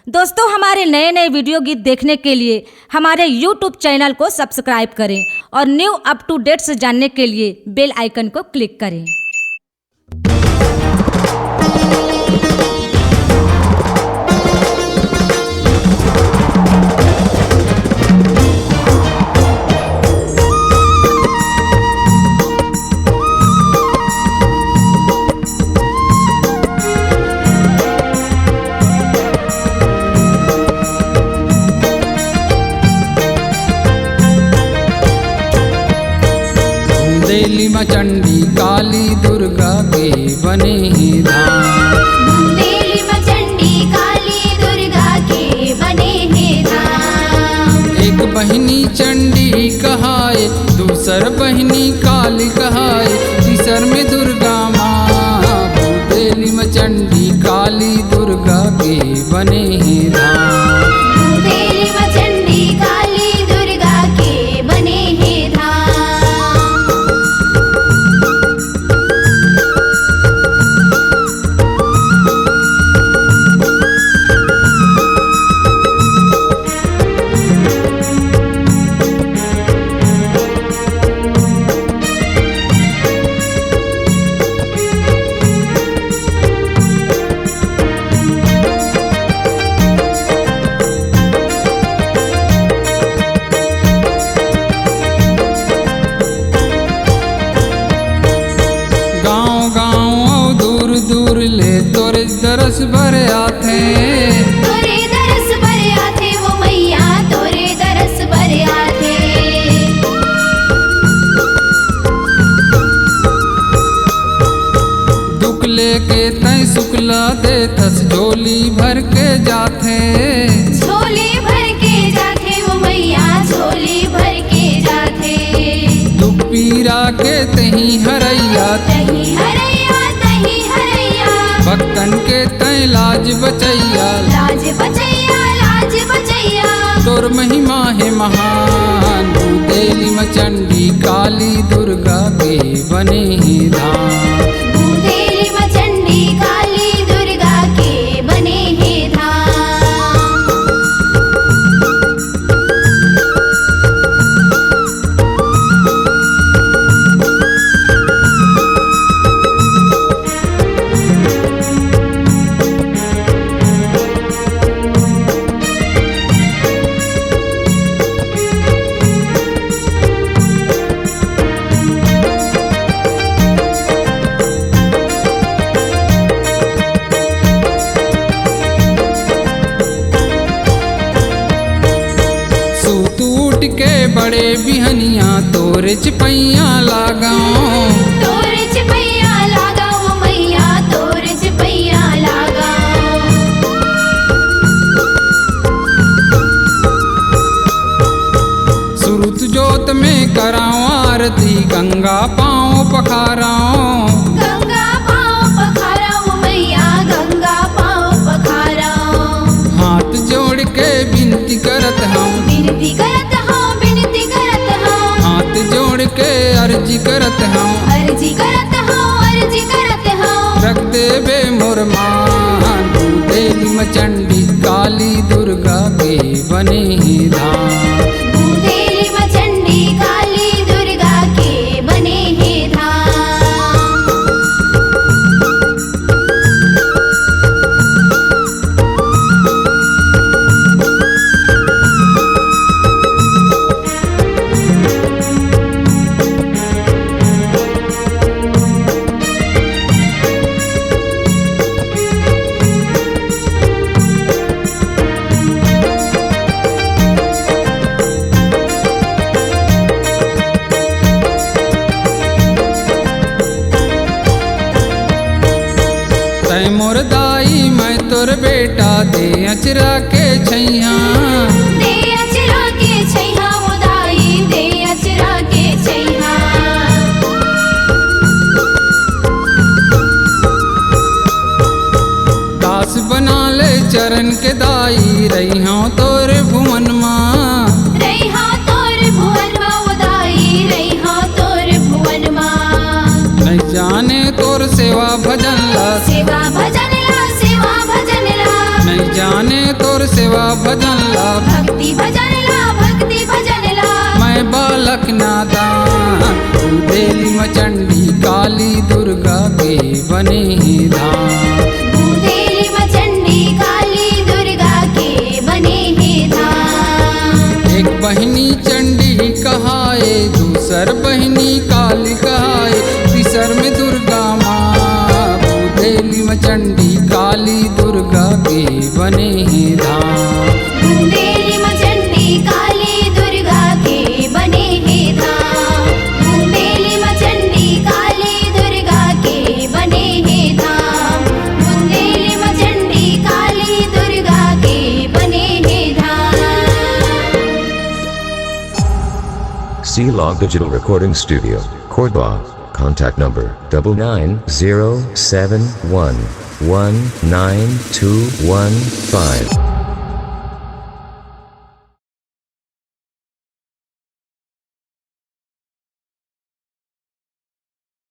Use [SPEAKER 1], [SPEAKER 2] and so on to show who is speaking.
[SPEAKER 1] दोस्तों, हमारे नए नए वीडियो गीत देखने के लिए हमारे YouTube चैनल को सब्सक्राइब करें और न्यू अप टू डेट्स जानने के लिए बेल आइकन को क्लिक करें।
[SPEAKER 2] बुंदेली माँ चंडी काली दुर्गा के बने हैं धाम।
[SPEAKER 3] बुंदेली माँ चंडी काली दुर्गा के बने हैं धाम।
[SPEAKER 2] एक बहिनी चंडी कहाए, दूसर बहिनी काली कहाए, तीसर में दुर्गा माँ। बुंदेली माँ चंडी काली दुर्गा के बने हैं धाम।
[SPEAKER 3] बुंदेली माँ चंडी काली दुर्गा के बने हैं धाम।
[SPEAKER 2] तोरे दरस भर आते,
[SPEAKER 3] तोरे दरस भर आते वो मैया, तोरे दरस भर आते।
[SPEAKER 2] दुख लेके तय शुक्ला दे तस झोली भर के जाते।
[SPEAKER 3] झोली भर के जाते वो मैया, झोली भर के जाते।
[SPEAKER 2] दुख पीरा के तही हरैया,
[SPEAKER 3] तही हरैया, तही हरैया।
[SPEAKER 2] भक्तन के तय लाज बचैया,
[SPEAKER 3] लाज बचैया, लाज बचैया।
[SPEAKER 2] तोर महिमा है महान। बुंदेली माँ चंडी काली दुर्गा के बने हैं धाम।
[SPEAKER 3] बुंदेली माँ चंडी काली दुर्गा के बने हैं धाम। सूत के बड़े बिहनिया तोरे चिपैया लगाओ। तोरे चिपैया लगाओ मैया, तोरे चिपैया लगाओ।
[SPEAKER 2] सुरुत जोत में कराओ आरती, गंगा पाँव पखाराओ।
[SPEAKER 3] गंगा पाँव पखाराओ मैया, गंगा पाँव पखाराओ।
[SPEAKER 2] हाथ जोड़ के विनती करत हम,
[SPEAKER 3] विनती करत हूँ, विनती करत हूँ।
[SPEAKER 2] हाथ जोड़ के अर्जी करत हम,
[SPEAKER 3] अर्जी करत हूँ, अर्जी करत हूँ।
[SPEAKER 2] रख देवे मोर मान। बुंदेली माँ चंडी काली दुर्गा के बने हैं धाम।
[SPEAKER 3] बुंदेली माँ चंडी काली दुर्गा के बने हैं धाम। तय मोर दाई मैं तोर बेटा, दे अचरा के छैया। दे अचरा के छैया वो दाई, दे अचरा के छैया।
[SPEAKER 2] दास बना ले चरण के दाई, रही हूँ तोर भुवन माँ।
[SPEAKER 3] रही हाँ तोर भुवन माँ वो दाई, रही हाँ तोर भुवन माँ।
[SPEAKER 2] नहीं जाने तोर सेवा भजन ला,
[SPEAKER 3] सेवा भजन ला, सेवा भजन ला।
[SPEAKER 2] नहीं जाने तोर तोर सेवा भजन ला
[SPEAKER 3] भक्ति भजन ला भक्ति भजन ला
[SPEAKER 2] मैं बालक नादान तू देली मचंडी काली दुर्गा के बने हैं धाम
[SPEAKER 3] भूदेली मचंडी काली दुर्गा के बने हैं धाम
[SPEAKER 2] एक बहिनी चंडी कहाए दूसर बहिनी काली कहाए तीसर में दुर्गा माँ भूदेली मचंडी काली दुर्गा के बने हैं धाम
[SPEAKER 3] भूदेली मचंडी काली दुर्गा के बने हैं धाम भूदेली मचंडी काली दुर्गा के बने हैं धाम भूदेली मचंडी काली दुर्गा के बने हैं धाम
[SPEAKER 4] C-Log Digital Recording Studio, Cordoba. Contact number 99071192115.